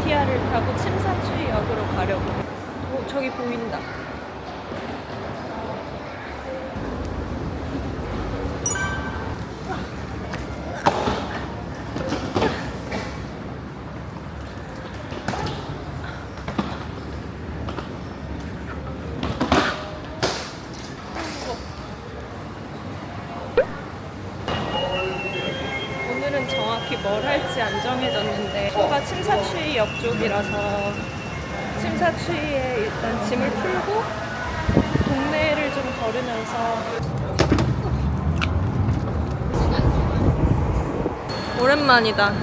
MTR을 타고 침사추이역으로 가려고. 저기 보인다. 오늘은 정확히 뭘 할지 안 정해졌는데 소가 침사추이역 쪽이라서 침사추이에 일단 짐을 풀고 동네를 좀 걸으면서 오랜만이다.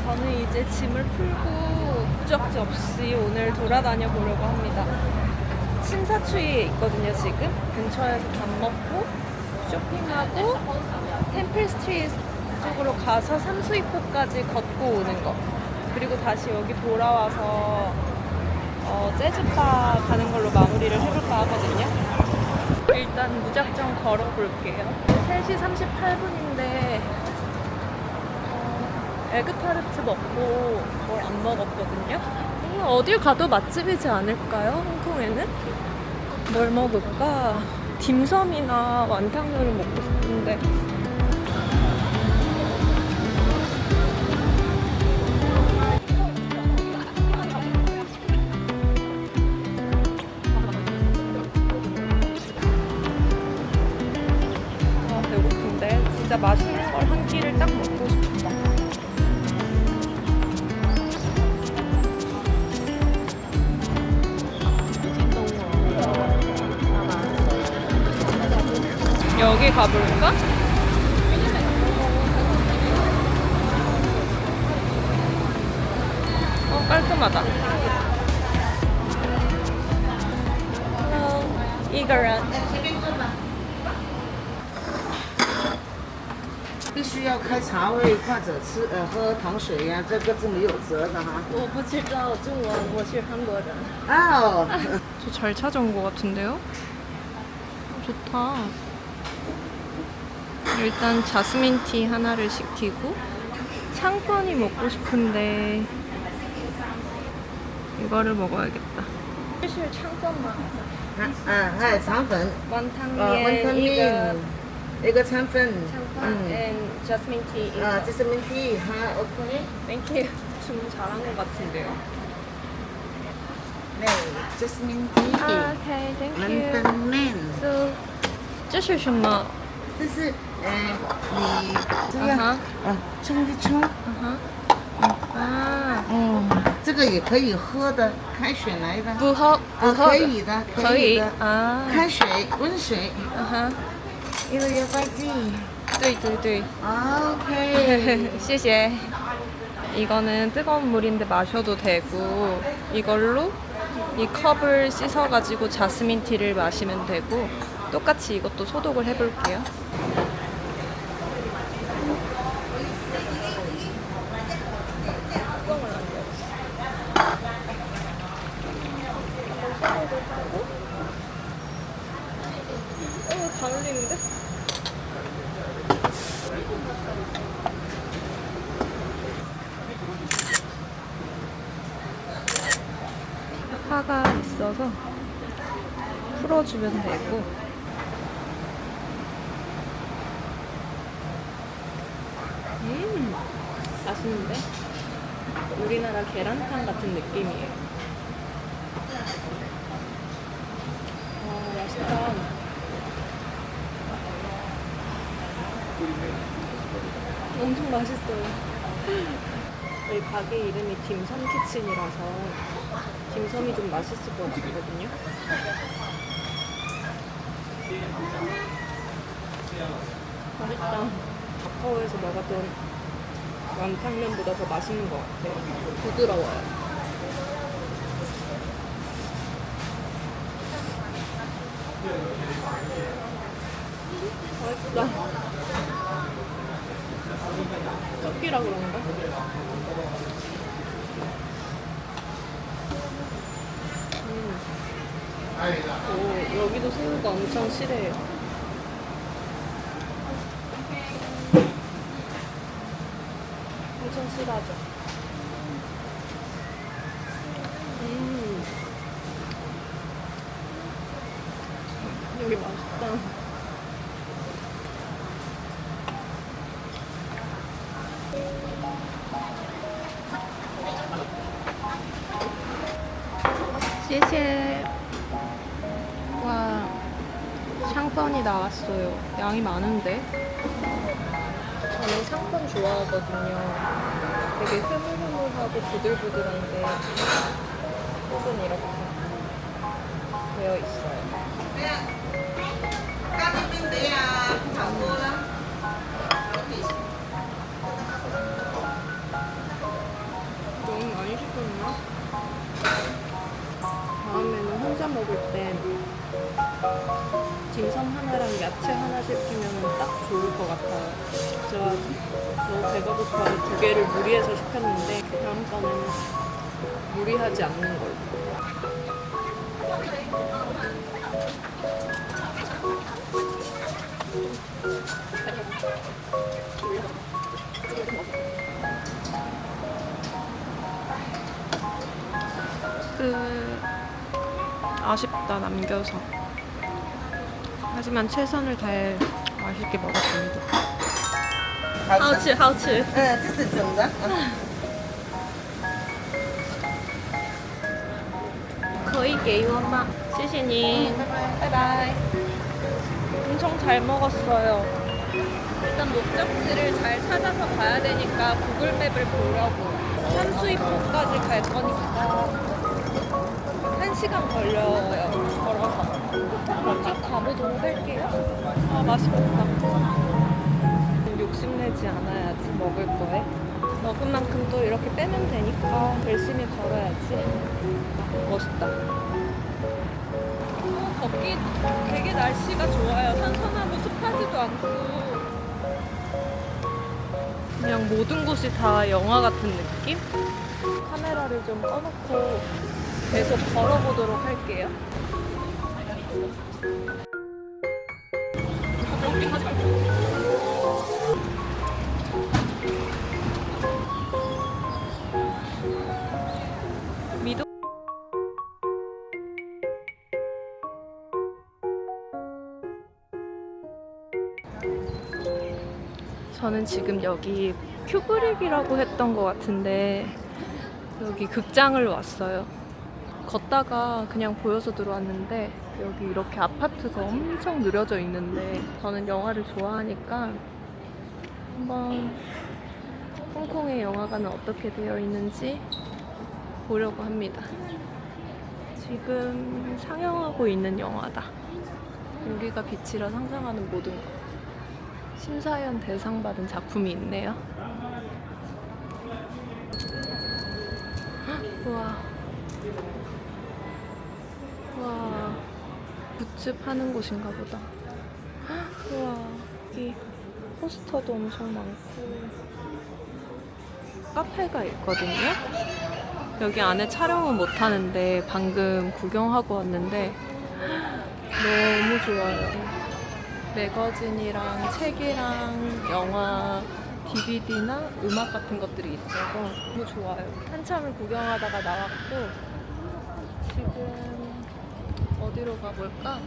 저는 이제 짐을 풀고 무적지 없이 오늘 돌아다녀 보려고 합니다. 침사추이에 있거든요. 지금 근처에서 밥 먹고 쇼핑하고 템플 스트리트 쪽으로 가서 삼수이포까지 걷고 오는 거, 그리고 다시 여기 돌아와서 재즈바 가는 걸로 마무리를 해볼까 하거든요. 일단 무작정 걸어볼게요. 3시 38분인데 에그타르트 먹고 뭘 안 먹었거든요. 어딜 가도 맛집이지 않을까요? 홍콩에는? 뭘 먹을까? 딤섬이나 완탕면을 먹고 싶은데 배고픈데 진짜 맛있는 걸 한 끼를 딱 먹고 싶다. 여기 가볼까? 깔끔하다. Hello， 一个人。必须要开茶位或者喝糖水呀，这个是没有折的哈。我不知道中文，我是韩国人。哦， 저 잘 찾아온 것 같은데요? 좋다. 일단 자스민 티 하나를 시키고 창펀이 먹고 싶은데 이거를 먹어야겠다. 사실 창펀만. 还有肠粉， 완탕면 一个肠粉， and jasmine tea. 这是面皮哈 ，OK。 Thank you. 주문 잘한 것 같은데요. 네, jasmine tea， Okay, thank 冷 you. 粉面， So, 这是什么？这是你这个啊冲一冲，啊，这个也可以喝的，开水来的。不喝，不喝可以的，可以的。啊。开水，温水，一个月快递。对对对。 OK。 谢谢. 이거는 뜨거운 물인데 마셔도 되고, 이걸로 이 컵을 씻어가지고 자스민 티를 마시면 되고, 똑같이 이것도 소독을 해볼게요. 다 흘리는데? 파가 있어서 풀어주면 되고, 맛있는데? 우리나라 계란탕 같은 느낌이에요. 엄청 맛있어요. 저희 가게 이름이 딤섬 키친이라서 딤섬이 좀 맛있을 것 같거든요. 맛있다. 마카오에서 먹었던 완탕면보다 더 맛있는 것 같아요. 부드러워요. 맛있다. 섞이라 그런가? 오, 여기도 새우가 엄청 실해요. 엄청 실하죠. 여기 맛있다.谢谢. 와, 샹펀이 나왔어요. 양이 많은데? 저는 샹펀 좋아하거든요. 되게 흐물흐물하고 부들부들한데 속은 이렇게 되어 있어요. 너무 많이 시켰나? 다음에는 혼자 먹을 때 딤섬 하나랑 야채 하나 시키면 딱 좋을 것 같아요. 제가 너무 배가 고파서 2개를 무리해서 시켰는데 다음번에는 무리하지 않는 걸로. 아쉽다, 남겨서. 하지만 최선을 다해 맛있게 먹었습니다. 好吃好吃这是整的。可以给我吗？谢谢你。拜拜。 엄청 잘 먹었어요. 일단 목적지를 잘 찾아서 가야 되니까 구글맵을 보려고. 삼수입포까지 갈 거니까 1시간 걸려요. 걸어서. 쭉 가보도록 할게요. 아, 맛있겠다. 욕심내지 않아야지, 먹을 거에. 먹은 만큼 또 이렇게 빼면 되니까 열심히 걸어야지. 멋있다. 걷기 되게 날씨가 좋아요. 선선하고 습하지도 않고. 그냥 모든 곳이 다 영화 같은 느낌? 카메라를 좀 꺼놓고 계속 걸어보도록 할게요. 미도 저는 지금 여기 큐브릭이라고 했던 것 같은데 여기 극장을 왔어요. 걷다가 그냥 보여서 들어왔는데 여기 이렇게 아파트가 엄청 느려져 있는데 저는 영화를 좋아하니까 한번 홍콩의 영화관은 어떻게 되어 있는지 보려고 합니다. 지금 상영하고 있는 영화다. 우리가 빛이라 상상하는 모든 것. 심사위원 대상 받은 작품이 있네요. 우와. 와, 굿즈 파는 곳인가 보다. 우와, 여기 포스터도 엄청 많고 카페가 있거든요. 여기 안에 촬영은 못 하는데 방금 구경하고 왔는데 너무 좋아요. 매거진이랑 책이랑 영화, DVD나 음악 같은 것들이 있어서 너무 좋아요. 한참을 구경하다가 나왔고 지금 어디로 가볼까?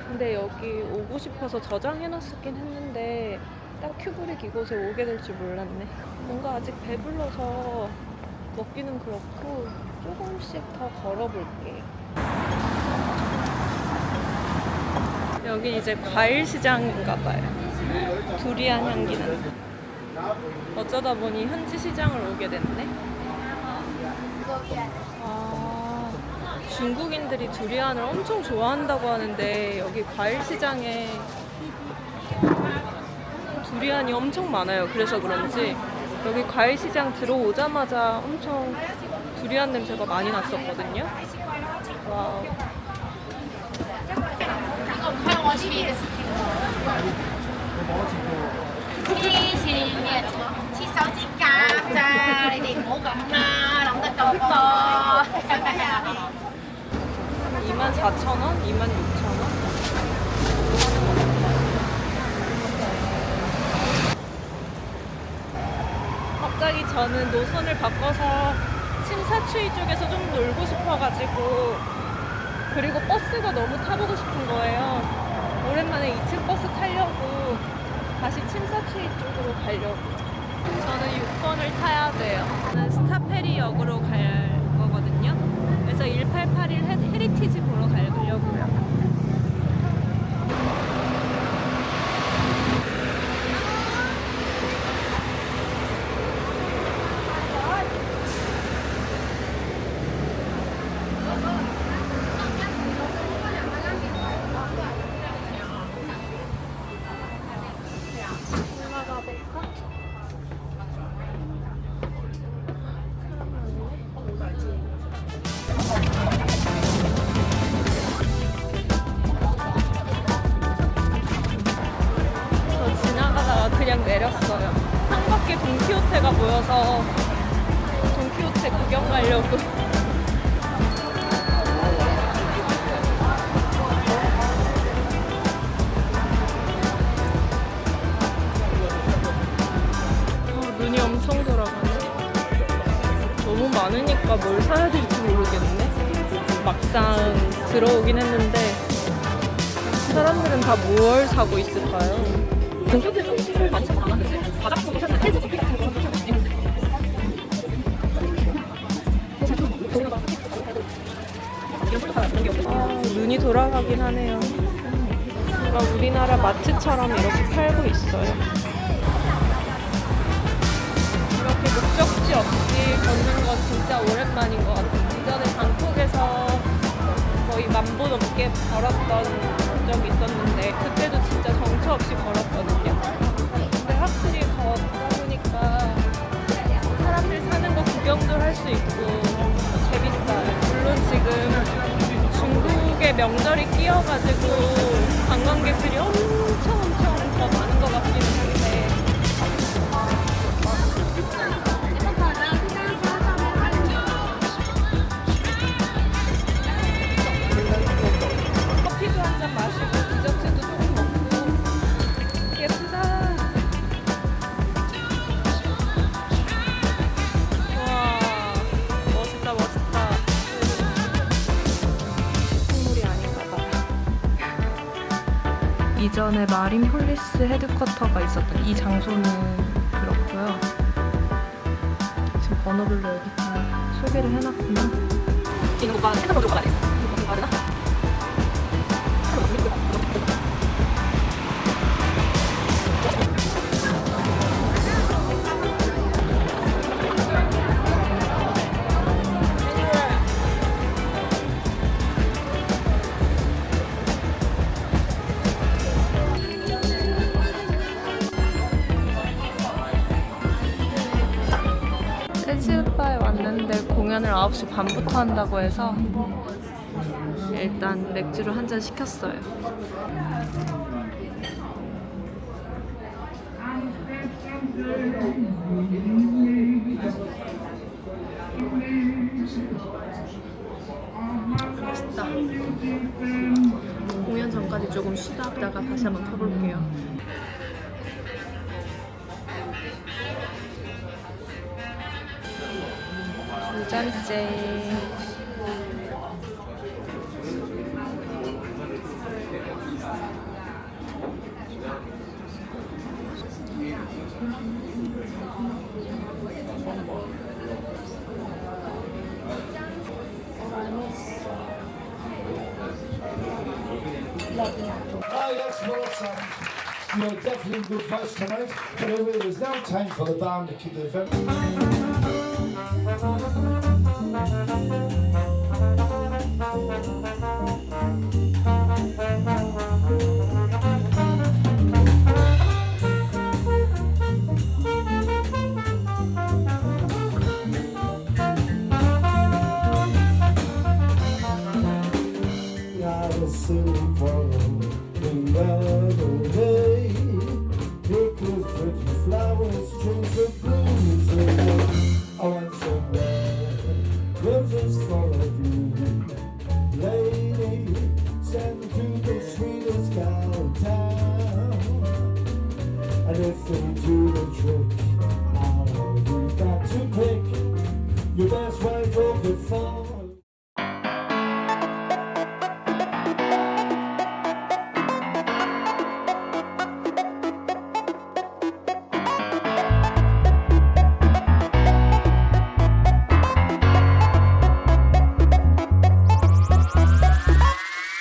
근데 여기 오고 싶어서 저장해놨었긴 했는데 딱 큐브릭 이곳에 오게 될 줄 몰랐네. 뭔가 아직 배불러서 먹기는 그렇고 조금씩 더 걸어볼게요. 여기 이제 과일 시장인가 봐요. 두리안 향기 나는. 어쩌다 보니 현지 시장을 오게 됐네. 아, 중국인들이 두리안을 엄청 좋아한다고 하는데 여기 과일 시장에 두리안이 엄청 많아요. 그래서 그런지 여기 과일 시장 들어오자마자 엄청 두리안 냄새가 많이 났었거든요. 와우. 黐線嘅，切手指甲咋？你哋唔好咁啦，諗得咁多。 24,000원? 26,000원? 갑자기 저는 노선을 바꿔서 심사추이 쪽에서 좀 놀고 싶어가지고, 그리고 버스가 너무 타보고 싶은 거예요. 오랜만에 2층 버스 타려고 다시 침사추이 쪽으로 가려고. 저는 6번을 타야 돼요. 저는 스타페리 역으로 갈 거거든요. 그래서 1881 헤리티지 보러 가려고요. 올라가 볼까? 저 지나가다가 그냥 내렸어요. 창밖에 돈키호테가 보여서 돈키호테 구경 가려고. 눈이 엄청 돌아가네. 너무 많으니까 뭘 사야 될지 모르겠네. 막상 들어오긴 했는데 사람들은 다 뭘 사고 있을까요? 눈이 돌아가긴 하네요. 뭔가 우리나라 마트처럼 이렇게 팔고 있어요. 이렇게 목적지 없이 걷는 건 진짜 오랜만인 것 같아요. 이전에 방콕에서 거의 10,000보 넘게 걸었던 적이 있었는데 그때도 진짜 정처 없이 걸었거든요. 근데 확실히 걷다 보니까 사람들 사는 거 구경도 할 수 있고 재밌어요. 물론 지금 중국의 명절이 끼어가지고 관광객들이 엄청 더 많은 것 같기는 한데 커피도 한 잔 마시고 디저트도 조금 먹고 예쁘다. 와 멋있다. 식물이 아닌가 봐요. 이전에 마린폴리스 헤드쿼터가 있었던 이 장소는 그렇고요. 지금 번호별로 여기 다 소개를 해놨구나. 이거 오빠 핸드폰 가야 돼. 이거 가야 되나? 재즈바에 왔는데 공연을 9시 반부터 한다고 해서 일단 맥주를 한 잔 시켰어요. 맛있다. 공연 전까지 조금 쉬다가 다시 한번 타볼게요. 두 잔째. Ah, yes, well, You're definitely in good voice tonight. But it is now time for the band to keep the event. I was sitting for the other day. Pictures, pretty flowers, strings of blues. I went so bad, roses for of you. Lady, send me to the sweetest gal in town. And if the